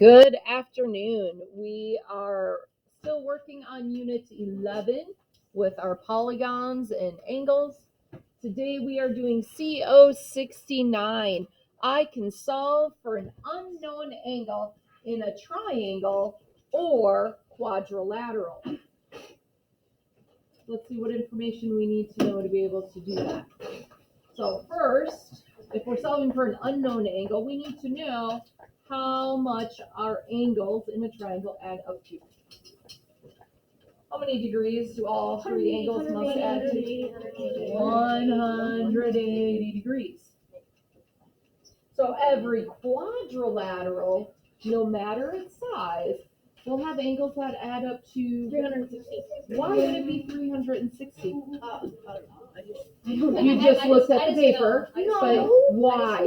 Good afternoon. We are still working on Unit 11 with our polygons and angles. Today we are doing CO69. I can solve for an unknown angle in a triangle or quadrilateral. Let's see what information we need to know to be able to do that. So first, if we're solving for an unknown angle, we need to know how much our angles in a triangle add up to. How many degrees do all three angles must add to? 180 degrees. So every quadrilateral, no matter its size, will have angles that add up to 360. Why would it be 360? You just looked at the paper, but why?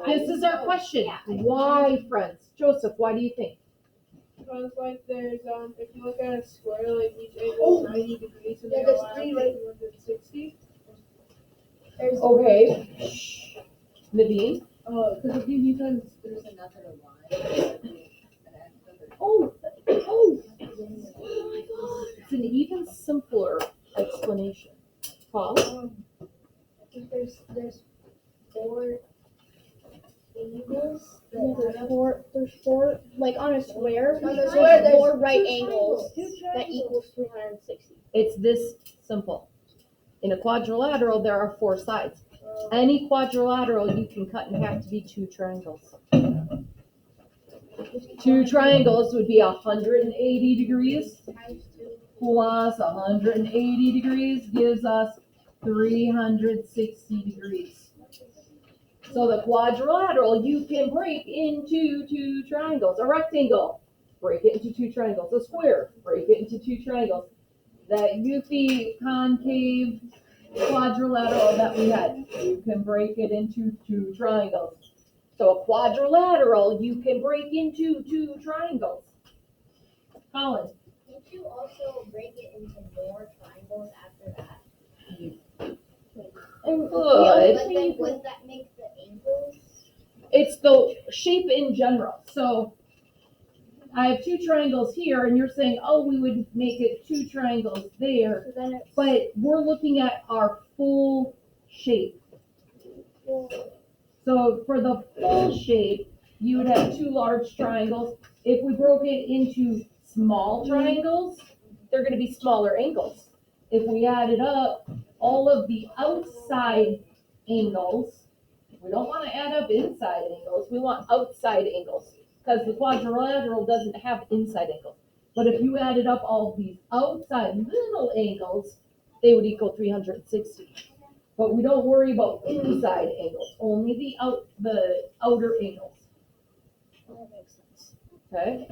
This is our question. Why, friends? Joseph, why do you think? Because like there's if you look at a square, like each angle is 90 degrees, and they all add up to 360. Okay. Naveen? Because if you because there's another line. Oh, it's an even simpler explanation. Paul? There's four angles. There's four like on a square. There's four right angles that equals 360. It's this simple. In a quadrilateral, there are four sides. Any quadrilateral you can cut in half to be two triangles. Two triangles would be 180 degrees plus 180 degrees gives us 360 degrees. So the quadrilateral you can break into two triangles. A rectangle, break it into two triangles. A square, break it into two triangles. That euphy concave quadrilateral that we had, you can break it into two triangles. So a quadrilateral you can break into two triangles. Colin? Did you also break it into more triangles after that? Good. But then would that make the angles? It's the shape in general. So I have two triangles here, and you're saying, oh, we would make it two triangles there. So then But we're looking at our full shape. So for the full shape, you would have two large triangles. If we broke it into small triangles, they're going to be smaller angles. If we added up all of the outside angles, we don't want to add up inside angles, we want outside angles, because the quadrilateral doesn't have inside angles. But if you added up all of these outside little angles, they would equal 360. But we don't worry about inside angles, only the outer angles. that makes sense. Okay?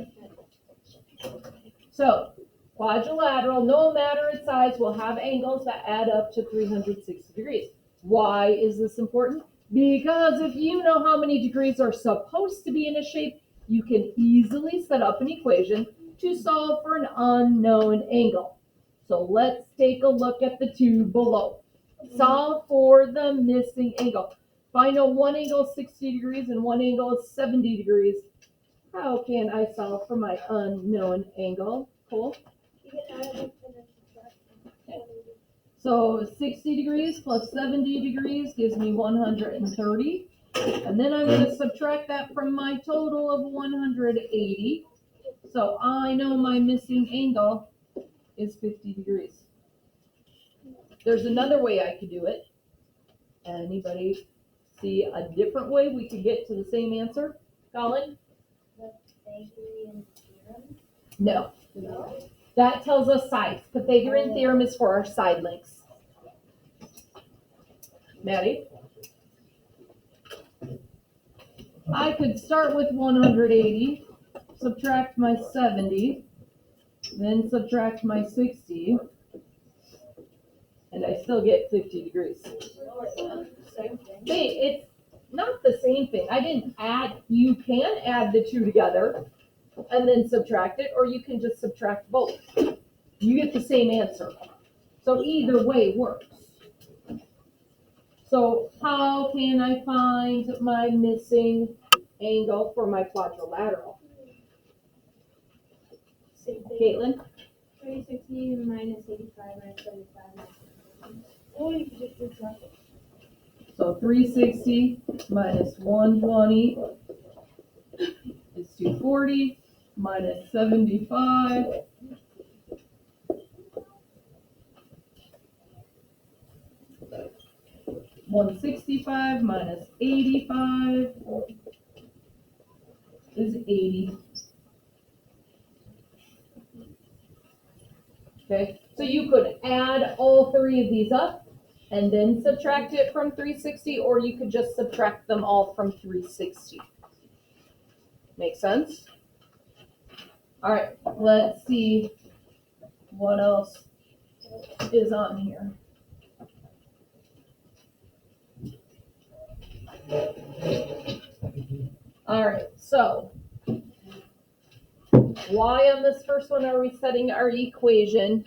So, quadrilateral, no matter its size, will have angles that add up to 360 degrees. Why is this important? Because if you know how many degrees are supposed to be in a shape, you can easily set up an equation to solve for an unknown angle. So let's take a look at the two below. Solve for the missing angle. If I know one angle is 60 degrees and one angle is 70 degrees, how can I solve for my unknown angle? Cool. So 60 degrees plus 70 degrees gives me 130. And then I'm going to subtract that from my total of 180. So I know my missing angle is 50 degrees. There's another way I could do it. Anybody see a different way we could get to the same answer? Colin? The Pythagorean theorem? No. That tells us sides. Pythagorean theorem is for our side lengths. Maddie? I could start with 180, subtract my 70, then subtract my 60, and I still get 50 degrees. Hey, it's not the same thing. I didn't add, you can add the two together and then subtract it, or you can just subtract both. You get the same answer. So either way works. So how can I find my missing angle for my quadrilateral? Caitlin? 360 minus 85 minus 75. Or you could just do traffic. So 360 minus 120 is 240 minus 75. $165 minus 85 is 80. Okay, so you could add all three of these up and then subtract it from 360, or you could just subtract them all from 360. Make sense? All right, let's see what else is on here. All right, so why on this first one are we setting our equation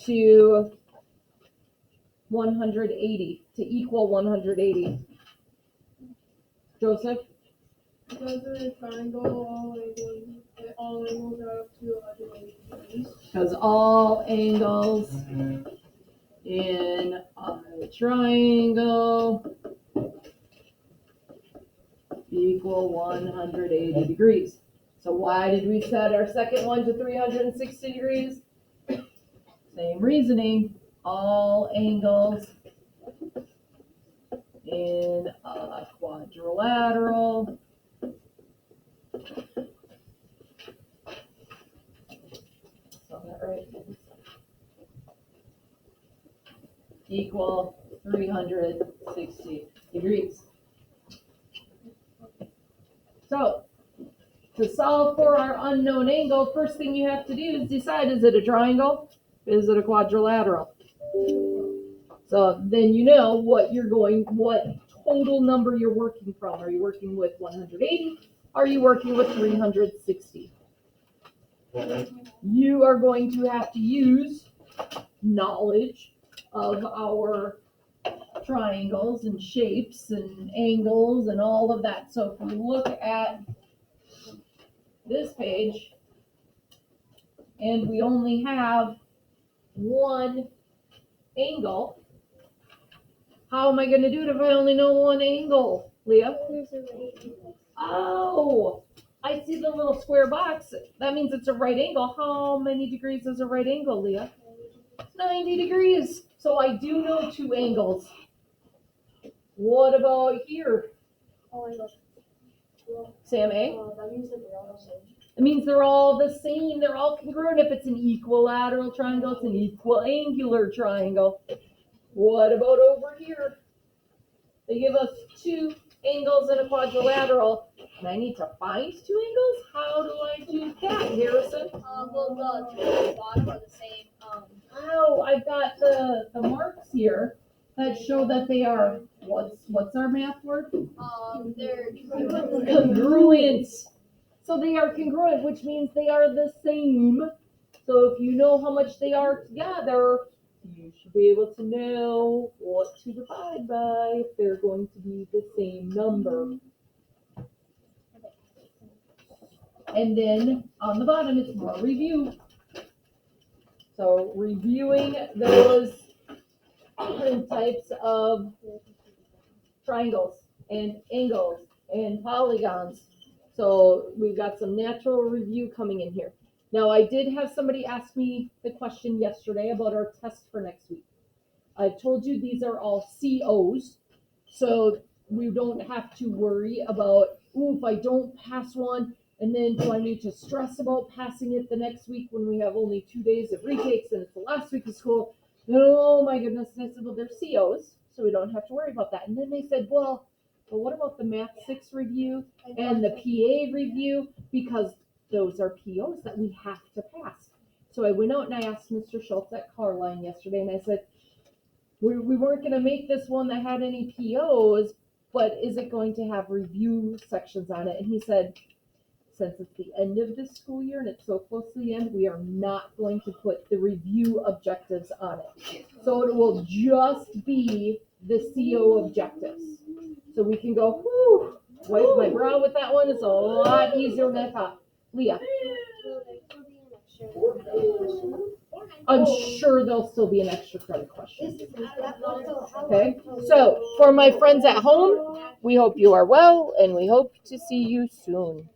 to 180, to equal 180? Joseph? Because of the triangle, all angles are up to 180 degrees. Because all angles in a triangle equal 180 degrees. So why did we set our second one to 360 degrees? Same reasoning. All angles in a quadrilateral equal 360 degrees. So, to solve for our unknown angle, first thing you have to do is decide, is it a triangle? Is it a quadrilateral? So then you know what total number you're working from. Are you working with 180? Are you working with 360? You are going to have to use knowledge of our triangles and shapes and angles and all of that. So if we look at this page and we only have one angle, how am I going to do it if I only know one angle, Leah? Oh, I see the little square box. That means it's a right angle. How many degrees is a right angle, Leah? 90 degrees. So I do know two angles. What about here? Sam A? That means that they're all the same. It means they're all the same. They're all congruent. If it's an equilateral triangle, it's an equal angular triangle. What about over here? They give us two angles in a quadrilateral, and I need to find two angles? How do I do that, Harrison? Well, the top and bottom are the same. Oh, I've got the marks here that show that they are, what's our math word? They're Congruent. So they are congruent, which means they are the same. So if you know how much they are together, you should be able to know what to divide by if they're going to be the same number. And then on the bottom, it's more review. So reviewing those different types of triangles and angles and polygons. So we've got some natural review coming in here. Now, I did have somebody ask me the question yesterday about our test for next week. I told you these are all COs, so we don't have to worry about, if I don't pass one, and then do I need to stress about passing it the next week when we have only 2 days of retakes and it's the last week of school? Oh my goodness. And I said, well, they're COs, so we don't have to worry about that. And then they said, well, what about the Math 6 review and the PA review? Because those are POs that we have to pass. So I went out and I asked Mr. Schultz at Carline yesterday, and I said, we weren't going to make this one that had any POs, but is it going to have review sections on it? And he said, since it's the end of this school year and it's so close to the end, we are not going to put the review objectives on it. So it will just be the CO objectives. So we can go, whew, wipe my brow with that one. It's a lot easier than I thought. Leah. So they put in I'm sure there'll still be an extra credit question. Okay, so for my friends at home, we hope you are well and we hope to see you soon.